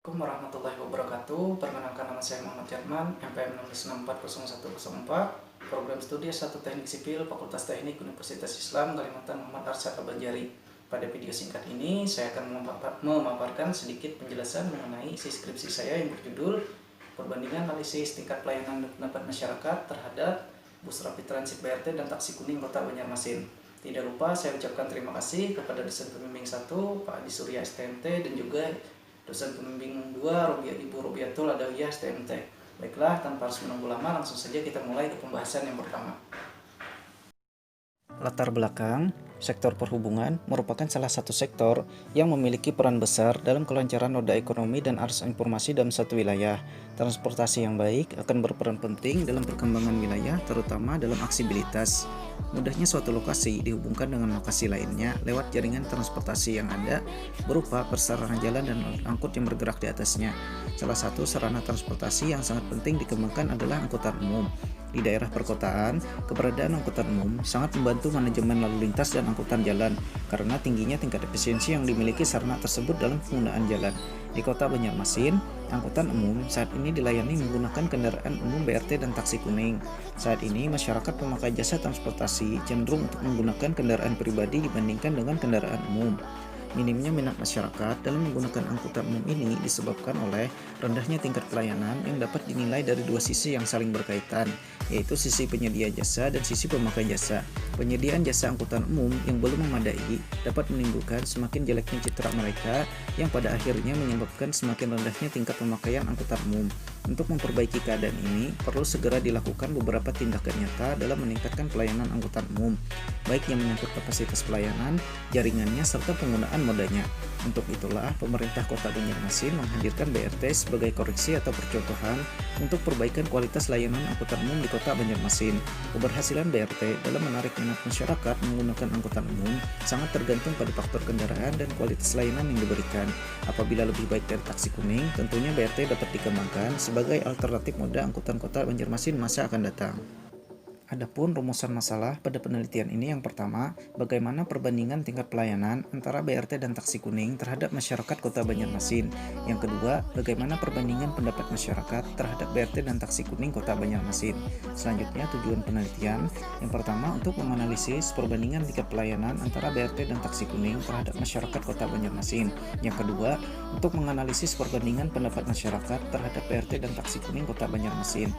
Assalamualaikum warahmatullahi wabarakatuh. Perkenalkan, nama saya Muhammad Jarman, MPM 166404, Program Studi S1 Teknik Sipil, Fakultas Teknik Universitas Islam Kalimantan Muhammad Arsyad Abanjari. Pada video singkat ini, saya akan memaparkan sedikit penjelasan mengenai isi skripsi saya yang berjudul Perbandingan Analisis Tingkat Pelayanan dan Pendapat Masyarakat terhadap Bus Rapid Transit BRT dan Taksi Kuning Kota Banjarmasin. Tidak lupa saya ucapkan terima kasih kepada dosen pembimbing 1, Pak Adi Surya STMT, dan juga dosen pembimbing 2, Ibu Robiatul Adawiyah STMT. Baiklah, tanpa harus menunggu lama, langsung saja kita mulai ke pembahasan yang pertama. Latar belakang, sektor perhubungan merupakan salah satu sektor yang memiliki peran besar dalam kelancaran roda ekonomi dan arus informasi dalam satu wilayah. Transportasi yang baik akan berperan penting dalam perkembangan wilayah, terutama dalam aksibilitas. Mudahnya suatu lokasi dihubungkan dengan lokasi lainnya lewat jaringan transportasi yang ada berupa persarana jalan dan angkut yang bergerak di atasnya. Salah satu sarana transportasi yang sangat penting dikembangkan adalah angkutan umum. Di daerah perkotaan, keberadaan angkutan umum sangat membantu manajemen lalu lintas dan angkutan jalan karena tingginya tingkat efisiensi yang dimiliki sarana tersebut dalam penggunaan jalan. Di Kota Banjarmasin, angkutan umum saat ini dilayani menggunakan kendaraan umum BRT dan taksi kuning. Saat ini, masyarakat pemakai jasa transportasi cenderung untuk menggunakan kendaraan pribadi dibandingkan dengan kendaraan umum. Minimnya minat masyarakat dalam menggunakan angkutan umum ini disebabkan oleh rendahnya tingkat pelayanan yang dapat dinilai dari dua sisi yang saling berkaitan, yaitu sisi penyedia jasa dan sisi pemakai jasa. Penyediaan jasa angkutan umum yang belum memadai dapat menimbulkan semakin jeleknya citra mereka yang pada akhirnya menyebabkan semakin rendahnya tingkat pemakaian angkutan umum. Untuk memperbaiki keadaan ini, perlu segera dilakukan beberapa tindakan nyata dalam meningkatkan pelayanan angkutan umum, baik yang menyangkut kapasitas pelayanan, jaringannya, serta penggunaan modanya. Untuk itulah, pemerintah Kota Banjarmasin menghadirkan BRT sebagai koreksi atau percontohan untuk perbaikan kualitas layanan angkutan umum di Kota Banjarmasin. Keberhasilan BRT dalam menarik minat masyarakat menggunakan angkutan umum sangat tergantung pada faktor kendaraan dan kualitas layanan yang diberikan. Apabila lebih baik dari taksi kuning, tentunya BRT dapat dikembangkan sebagai alternatif moda angkutan Kota Banjarmasin masa akan datang. Adapun rumusan masalah pada penelitian ini, yang pertama, bagaimana perbandingan tingkat pelayanan antara BRT dan taksi kuning terhadap masyarakat Kota Banjarmasin. Yang kedua, bagaimana perbandingan pendapat masyarakat terhadap BRT dan taksi kuning Kota Banjarmasin. Selanjutnya, tujuan penelitian. Yang pertama, untuk menganalisis perbandingan tingkat pelayanan antara BRT dan taksi kuning terhadap masyarakat Kota Banjarmasin. Yang kedua, untuk menganalisis perbandingan pendapat masyarakat terhadap BRT dan taksi kuning Kota Banjarmasin.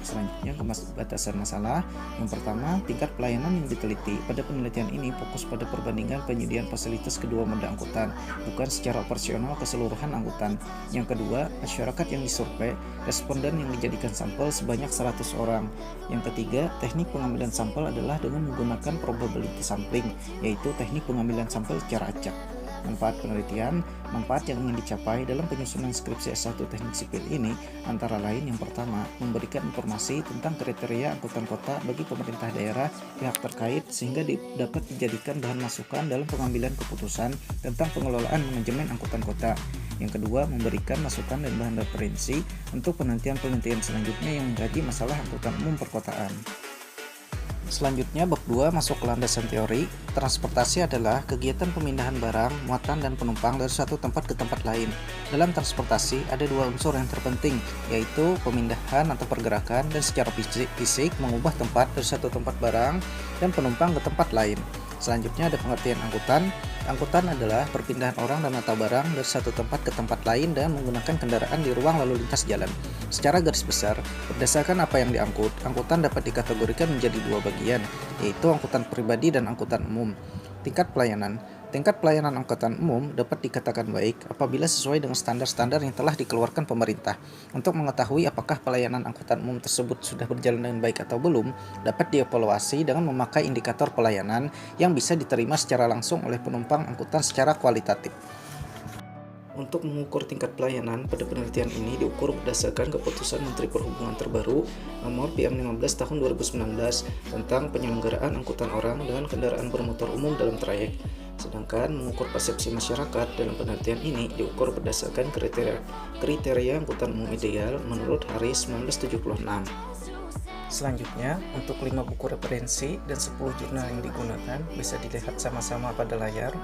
Selanjutnya, batasan masalah. Yang pertama, tingkat pelayanan yang diteliti. Pada penelitian ini fokus pada perbandingan penyediaan fasilitas kedua moda angkutan, bukan secara operasional keseluruhan angkutan. Yang kedua, masyarakat yang disurvei, responden yang dijadikan sampel sebanyak 100 orang. Yang ketiga, teknik pengambilan sampel adalah dengan menggunakan probability sampling, yaitu teknik pengambilan sampel secara acak. Manfaat penelitian. Manfaat yang ingin dicapai dalam penyusunan skripsi S1 Teknik Sipil ini antara lain, yang pertama, memberikan informasi tentang kriteria angkutan kota bagi pemerintah daerah, pihak terkait, sehingga dapat dijadikan bahan masukan dalam pengambilan keputusan tentang pengelolaan manajemen angkutan kota. Yang kedua, memberikan masukan dan bahan referensi untuk penelitian-penelitian selanjutnya yang mengkaji masalah angkutan umum perkotaan. Selanjutnya, bab 2 masuk ke landasan teori. Transportasi adalah kegiatan pemindahan barang, muatan, dan penumpang dari satu tempat ke tempat lain. Dalam transportasi ada dua unsur yang terpenting, yaitu pemindahan atau pergerakan dan secara fisik mengubah tempat dari satu tempat barang dan penumpang ke tempat lain. Selanjutnya ada pengertian angkutan. Angkutan adalah perpindahan orang dan atau barang dari satu tempat ke tempat lain dengan menggunakan kendaraan di ruang lalu lintas jalan. Secara garis besar, berdasarkan apa yang diangkut, angkutan dapat dikategorikan menjadi dua bagian, yaitu angkutan pribadi dan angkutan umum. Tingkat pelayanan. Tingkat pelayanan angkutan umum dapat dikatakan baik apabila sesuai dengan standar-standar yang telah dikeluarkan pemerintah. Untuk mengetahui apakah pelayanan angkutan umum tersebut sudah berjalan dengan baik atau belum, dapat dievaluasi dengan memakai indikator pelayanan yang bisa diterima secara langsung oleh penumpang angkutan secara kualitatif. Untuk mengukur tingkat pelayanan, pada penelitian ini diukur berdasarkan keputusan Menteri Perhubungan terbaru nomor PM15 tahun 2019 tentang penyelenggaraan angkutan orang dengan kendaraan bermotor umum dalam trayek. Sedangkan mengukur persepsi masyarakat dalam penelitian ini diukur berdasarkan kriteria angkutan umum ideal menurut Haris 1976. Selanjutnya, untuk 5 buku referensi dan 10 jurnal yang digunakan bisa dilihat sama-sama pada layar.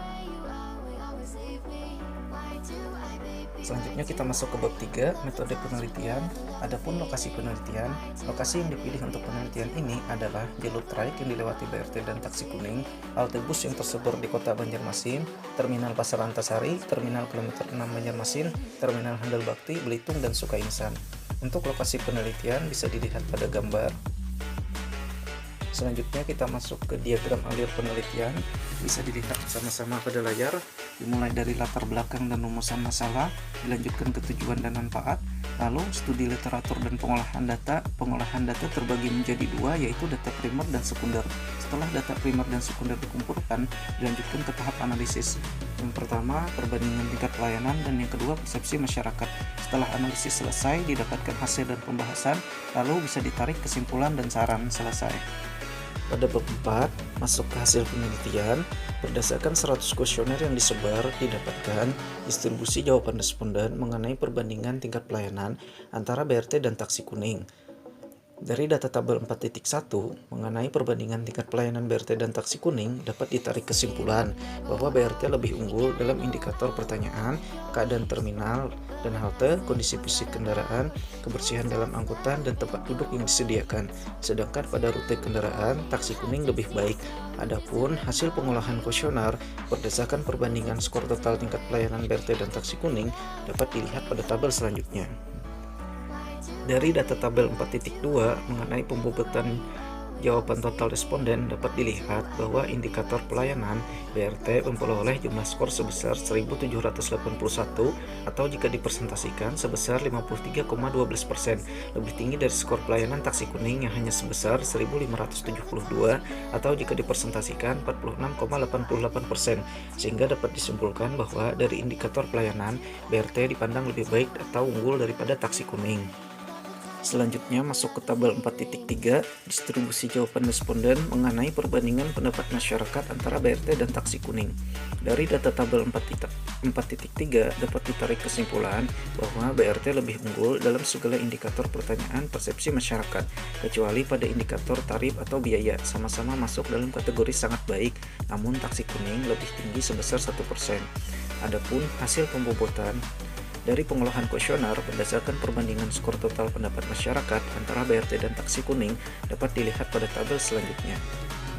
Selanjutnya kita masuk ke bab 3, metode penelitian. Adapun lokasi penelitian, lokasi yang dipilih untuk penelitian ini adalah jalur traik yang dilewati BRT dan taksi kuning, halte bus yang tersebar di kota Banjarmasin, terminal Pasar Antasari, terminal kilometer 6 Banjarmasin, terminal Handal Bakti, Belitung, dan Sukainsan. Untuk lokasi penelitian bisa dilihat pada gambar. Selanjutnya kita masuk ke diagram alir penelitian, bisa dilihat sama-sama pada layar, dimulai dari latar belakang dan rumusan masalah, dilanjutkan ke tujuan dan manfaat, lalu studi literatur dan pengolahan data. Pengolahan data terbagi menjadi dua, yaitu data primer dan sekunder. Setelah data primer dan sekunder dikumpulkan, dilanjutkan ke tahap analisis. Yang pertama, perbandingan tingkat pelayanan, dan yang kedua, persepsi masyarakat. Setelah analisis selesai, didapatkan hasil dan pembahasan, lalu bisa ditarik kesimpulan dan saran. Selesai. Pada bab 4, masuk ke hasil penelitian. Berdasarkan 100 kuesioner yang disebar, didapatkan distribusi jawaban responden mengenai perbandingan tingkat pelayanan antara BRT dan taksi kuning. Dari data tabel 4.1 mengenai perbandingan tingkat pelayanan BRT dan taksi kuning, dapat ditarik kesimpulan bahwa BRT lebih unggul dalam indikator pertanyaan, keadaan terminal dan halte, kondisi fisik kendaraan, kebersihan dalam angkutan, dan tempat duduk yang disediakan. Sedangkan pada rute kendaraan, taksi kuning lebih baik. Adapun hasil pengolahan kuesioner berdasarkan perbandingan skor total tingkat pelayanan BRT dan taksi kuning dapat dilihat pada tabel selanjutnya. Dari data tabel 4.2 mengenai pembobotan jawaban total responden, dapat dilihat bahwa indikator pelayanan BRT memperoleh jumlah skor sebesar 1.781 atau jika dipresentasikan sebesar 53,12%, lebih tinggi dari skor pelayanan taksi kuning yang hanya sebesar 1.572 atau jika dipresentasikan 46,88%, sehingga dapat disimpulkan bahwa dari indikator pelayanan BRT dipandang lebih baik atau unggul daripada taksi kuning. Selanjutnya masuk ke tabel 4.3, distribusi jawaban responden mengenai perbandingan pendapat masyarakat antara BRT dan taksi kuning. Dari data tabel 4.3 dapat ditarik kesimpulan bahwa BRT lebih unggul dalam segala indikator pertanyaan persepsi masyarakat, kecuali pada indikator tarif atau biaya, sama-sama masuk dalam kategori sangat baik, namun taksi kuning lebih tinggi sebesar 1%. Adapun hasil pembobotan dari pengolahan kuesioner berdasarkan perbandingan skor total pendapat masyarakat antara BRT dan taksi kuning dapat dilihat pada tabel selanjutnya.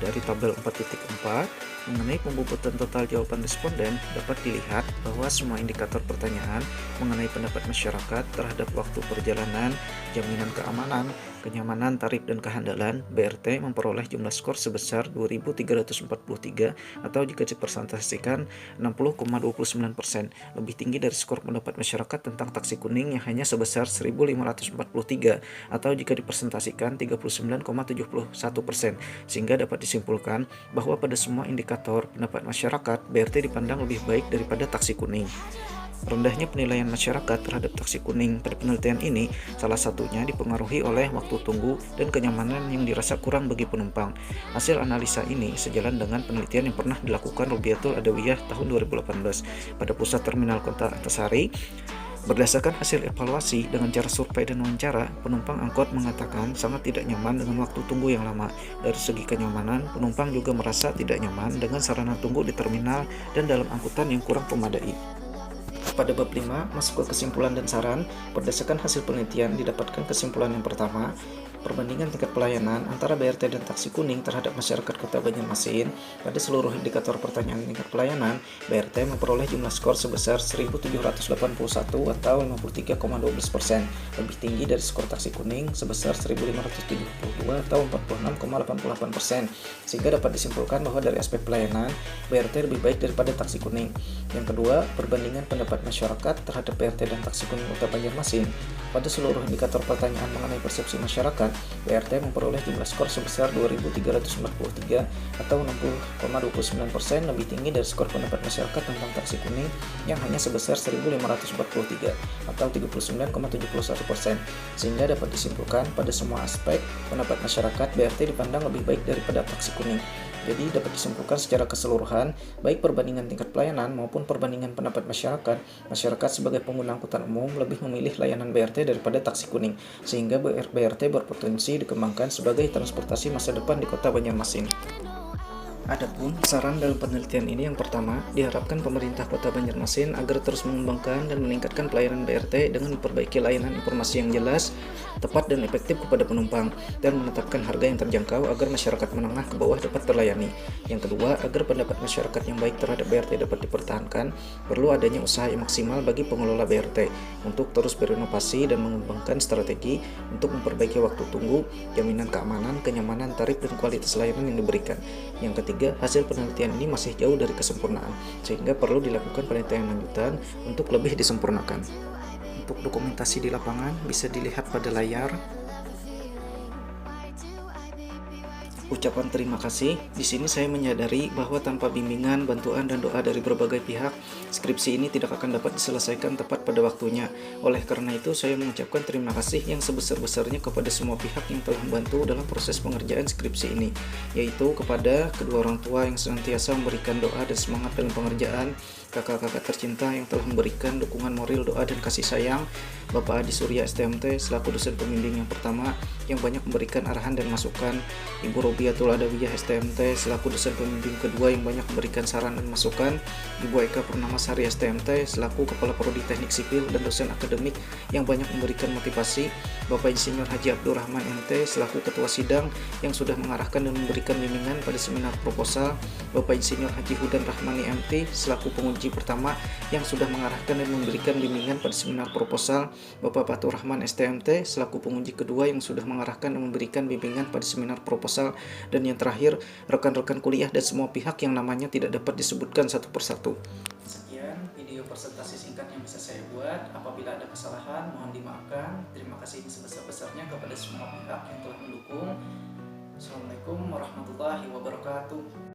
Dari tabel 4.4 mengenai pembobotan total jawaban responden dapat dilihat bahwa semua indikator pertanyaan mengenai pendapat masyarakat terhadap waktu perjalanan, jaminan keamanan, kenyamanan, tarif, dan kehandalan, BRT memperoleh jumlah skor sebesar 2.343 atau jika dipresentasikan 60,29%, lebih tinggi dari skor pendapat masyarakat tentang taksi kuning yang hanya sebesar 1.543 atau jika dipresentasikan 39,71%, sehingga dapat disimpulkan bahwa pada semua indikator pendapat masyarakat, BRT dipandang lebih baik daripada taksi kuning. Rendahnya penilaian masyarakat terhadap taksi kuning pada penelitian ini salah satunya dipengaruhi oleh waktu tunggu dan kenyamanan yang dirasa kurang bagi penumpang. Hasil analisa ini sejalan dengan penelitian yang pernah dilakukan Rubiatul Adawiyah tahun 2018 pada pusat terminal kota Antasari. Berdasarkan hasil evaluasi dengan cara survei dan wawancara, penumpang angkot mengatakan sangat tidak nyaman dengan waktu tunggu yang lama. Dari segi kenyamanan, penumpang juga merasa tidak nyaman dengan sarana tunggu di terminal dan dalam angkutan yang kurang memadai. Pada bab 5, masuk ke kesimpulan dan saran. Berdasarkan hasil penelitian, didapatkan kesimpulan yang pertama, perbandingan tingkat pelayanan antara BRT dan taksi kuning terhadap masyarakat kota Banjarmasin. Pada seluruh indikator pertanyaan tingkat pelayanan, BRT memperoleh jumlah skor sebesar 1.781 atau 53,12%, lebih tinggi dari skor taksi kuning sebesar 1.572 atau 46,88%, sehingga dapat disimpulkan bahwa dari aspek pelayanan, BRT lebih baik daripada taksi kuning. Yang kedua, perbandingan pendapat masyarakat terhadap BRT dan taksi kuning kota Banjarmasin. Pada seluruh indikator pertanyaan mengenai persepsi masyarakat, BRT memperoleh jumlah skor sebesar 2.343 atau 60,29%, lebih tinggi dari skor pendapat masyarakat tentang taksi kuning yang hanya sebesar 1.543 atau 39,71%, sehingga dapat disimpulkan pada semua aspek pendapat masyarakat BRT dipandang lebih baik daripada taksi kuning. Jadi dapat disimpulkan secara keseluruhan, baik perbandingan tingkat pelayanan maupun perbandingan pendapat masyarakat sebagai pengguna angkutan umum lebih memilih layanan BRT daripada taksi kuning, sehingga BRT berpotensi dikembangkan sebagai transportasi masa depan di kota Banjarmasin. Adapun saran dalam penelitian ini yang pertama, diharapkan pemerintah Kota Banjarmasin agar terus mengembangkan dan meningkatkan pelayanan BRT dengan memperbaiki layanan informasi yang jelas, tepat dan efektif kepada penumpang, dan menetapkan harga yang terjangkau agar masyarakat menengah ke bawah dapat terlayani. Yang kedua, agar pendapat masyarakat yang baik terhadap BRT dapat dipertahankan, perlu adanya usaha yang maksimal bagi pengelola BRT untuk terus berinovasi dan mengembangkan strategi untuk memperbaiki waktu tunggu, jaminan keamanan, kenyamanan, tarif, dan kualitas layanan yang diberikan. Yang ketiga, hasil penelitian ini masih jauh dari kesempurnaan, sehingga perlu dilakukan penelitian lanjutan untuk lebih disempurnakan. Untuk dokumentasi di lapangan bisa dilihat pada layar. Ucapan terima kasih. Di sini saya menyadari bahwa tanpa bimbingan, bantuan, dan doa dari berbagai pihak, skripsi ini tidak akan dapat diselesaikan tepat pada waktunya. Oleh karena itu, saya mengucapkan terima kasih yang sebesar-besarnya kepada semua pihak yang telah membantu dalam proses pengerjaan skripsi ini, yaitu kepada kedua orang tua yang senantiasa memberikan doa dan semangat dalam pengerjaan, kakak-kakak tercinta yang telah memberikan dukungan moral, doa, dan kasih sayang, Bapak Adi Surya STMT selaku dosen pembimbing yang pertama yang banyak memberikan arahan dan masukan, Ibu Robiatul Adawiyah STMT selaku dosen pembimbing kedua yang banyak memberikan saran dan masukan, Ibu Eka Purnamasari STMT selaku Kepala Prodi Teknik Sipil dan dosen akademik yang banyak memberikan motivasi, Bapak Insinyur Haji Abdurrahman MT selaku Ketua Sidang yang sudah mengarahkan dan memberikan bimbingan pada seminar proposal, Bapak Insinyur Haji Hudan Rahmani MT selaku penguji pertama yang sudah mengarahkan dan memberikan bimbingan pada seminar proposal, Bapak Fatur Rahman STMT selaku penguji kedua yang sudah mengarahkan dan memberikan bimbingan pada seminar proposal, dan yang terakhir rekan-rekan kuliah dan semua pihak yang namanya tidak dapat disebutkan satu persatu. Sekian video presentasi singkat yang bisa saya buat. Apabila ada kesalahan mohon dimaafkan. Terima kasih sebesar-besarnya kepada semua pihak yang telah mendukung. Assalamualaikum warahmatullahi wabarakatuh.